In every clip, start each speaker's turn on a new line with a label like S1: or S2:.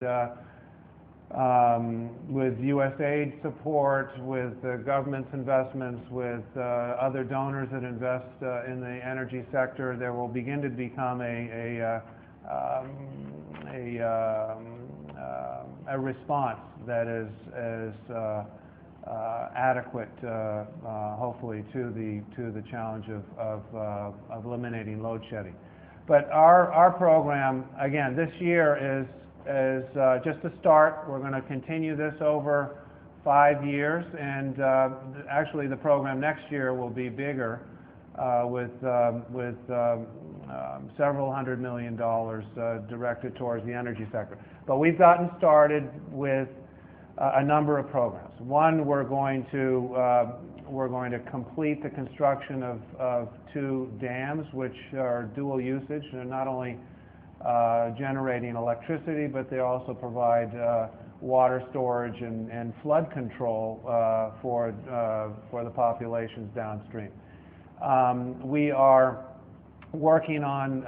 S1: with USAID support, with the government's investments, with other donors that invest in the energy sector, there will begin to become a response that is adequate, hopefully, to the challenge of eliminating load shedding. But our program, again, this year is just a start. We're going to continue this over 5 years, and actually the program next year will be bigger, with several $100 million directed towards the energy sector. But we've gotten started with a number of programs. One, we're going to complete the construction of 2 dams, which are dual usage. They're not only generating electricity, but they also provide water storage and flood control for the populations downstream. We are working on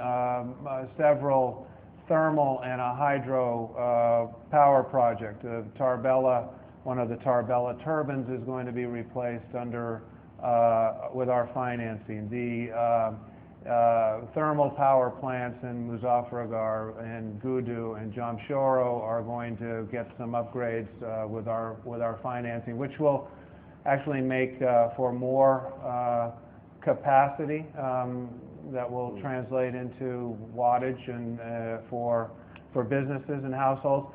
S1: several thermal and a hydro power project. Tarbella, one of the Tarbella turbines is going to be replaced with our financing. The thermal power plants in Muzaffargarh and Gudu and Jamshoro are going to get some upgrades with our financing, which will actually make for more capacity that will translate into wattage and for businesses and households,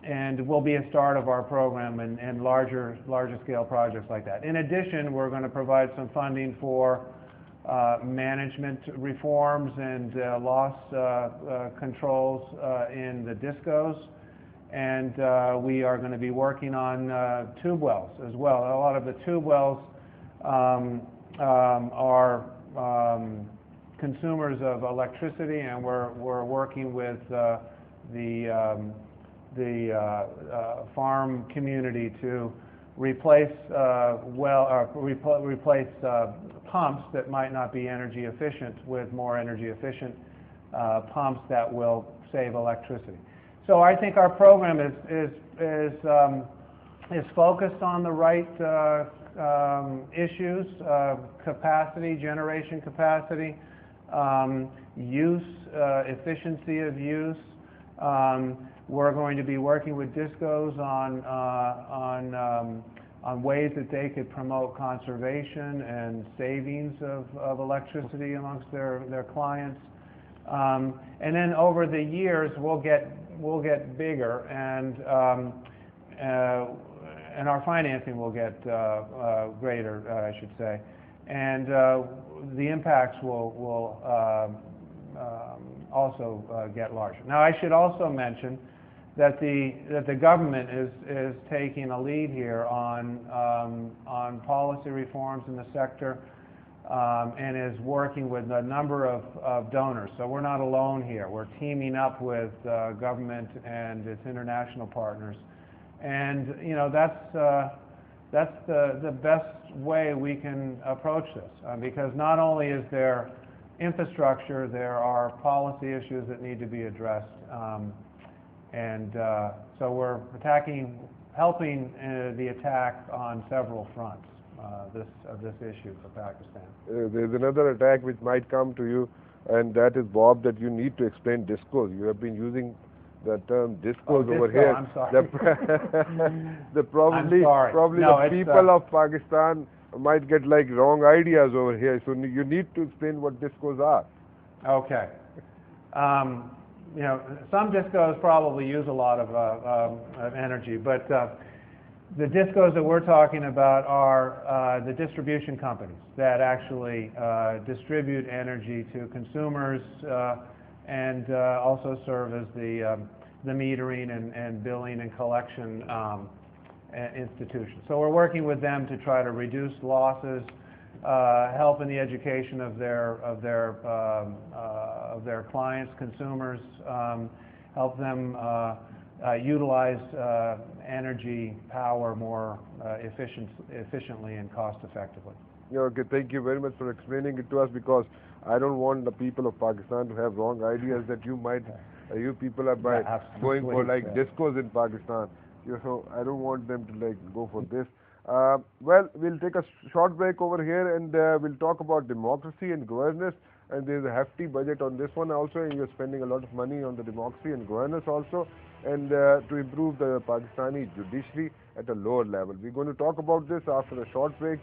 S1: and will be a start of our program and larger scale projects like that. In addition, we're going to provide some funding for management reforms and loss controls in the DISCOs, and we are going to be working on tube wells as well. A lot of the tube wells are consumers of electricity, and we're working with the farm community to replace pumps that might not be energy efficient with more energy efficient pumps that will save electricity. So I think our program is focused on the right issues: capacity, generation capacity, use, efficiency of use. We're going to be working with DISCOs on ways that they could promote conservation and savings of electricity amongst their clients. And then over the years, we'll get bigger, and our financing will get greater, I should say, and the impacts will also get larger. Now, I should also mention that the government is taking a lead here on policy reforms in the sector, and is working with a number of donors. So we're not alone here. We're teaming up with government and its international partners, and that's the best way we can approach this, because not only is there infrastructure, there are policy issues that need to be addressed. And so we're helping the attack on several fronts of this issue for Pakistan.
S2: There's another attack which might come to you, and that is, Bob, that you need to explain DISCOs. You have been using the term DISCOs over here.
S1: I'm sorry.
S2: Probably the people of Pakistan might get like wrong ideas over here. So you need to explain what DISCOs are.
S1: Okay. Some DISCOs probably use a lot of energy, but the DISCOs that we're talking about are the distribution companies that actually distribute energy to consumers and also serve as the metering and billing and collection institutions. So we're working with them to try to reduce losses, help in the education of their clients, consumers, help them utilize energy power more efficiently and cost effectively.
S2: Okay, thank you very much for explaining it to us, because I don't want the people of Pakistan to have wrong ideas that you might You people are going
S1: absolutely,
S2: for like
S1: yeah.
S2: discos in Pakistan. So I don't want them to like go for this. Well, we'll take a short break over here, and we'll talk about democracy and governance. And there's a hefty budget on this one also, and you're spending a lot of money on the democracy and governance also, and to improve the Pakistani judiciary at a lower level. We're going to talk about this after a short break.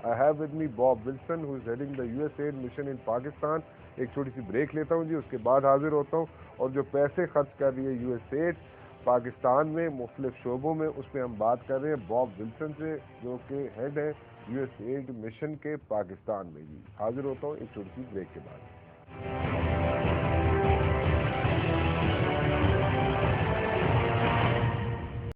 S2: I have with me Bob Wilson, who is heading the USAID mission in Pakistan. एक छोटी सी break लेता हूँ जी, उसके बाद हाजिर होता हूँ, और जो पैसे खर्च कर रही है यूएसएड पाकिस्तान में मुख्तलिफ शोबों में, उस पर हम बात कर रहे हैं बॉब विल्सन से, जो कि हेड है यूएसएड मिशन के पाकिस्तान में। जी हाजिर होता हूँ एक छोटी सी ब्रेक के बाद।